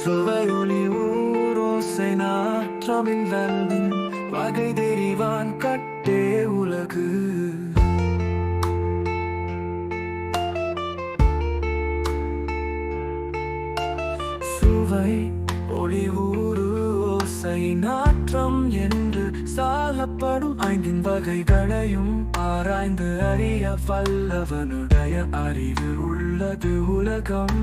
சுவையொலி ஊரோசை நாற்றமின் வல்வின் வகை தெரிவான் கட்டே உலகு. சுவை ஒளி ஊறு ஓசை நாற்றம் என்று சாலப்படும் ஐந்தின் வகைகளையும் ஆராய்ந்து அறிய வல்லவனுடைய அறிவு உள்ளது உலகம்.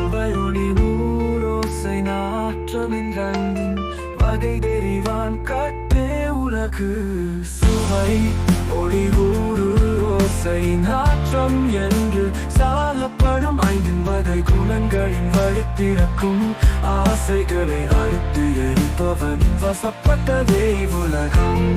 சுவையொளி ஊரோசை நாற்றமின் வல்வின் வகை தெரிவான் கட்டே உலகு. சுவை ஒளி ஊறு ஓசை நாற்றம் என்று சாலப்படும் ஐந்தின் வகை குணங்களின் வழித்திறக்கும் ஆசைகளை அறுத்து எரிப்பவன் வசப்பட்டதே உலகம்.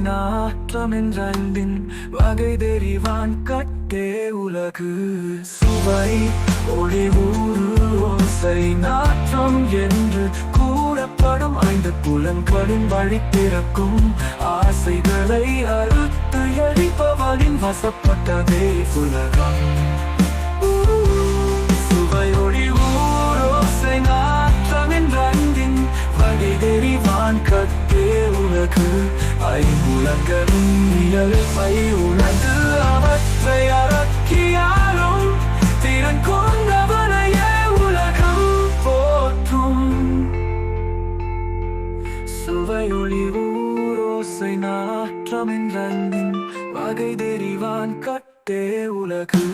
நாற்றமின் வல்வின் வகை தெரிவான் கட்டே உலகு. சுவை ஒளி ஊறு ஓசை நாற்றம் என்று கூறப்படும் ஐந்து புலன்களின் வழி பிறக்கும் ஆசைகளை அறுத்து எரிப்பவனின் வசப்பட்டதே உலகம். சுவை ஒளி ஊரோசை நாற்றமின் வல்வின் வகை தெரிவான் கட்டே உலகு. ஐம்புலன்களும் இயல்பை உணர்ந்து அவற்றை அடக்கியாலும் திறன் கொண்டவனையே உலகம் போற்றும். சுவையொளி ஊரோசை நாற்றமின் வல்வின் வகை தெரிவான் கட்டே உலகு.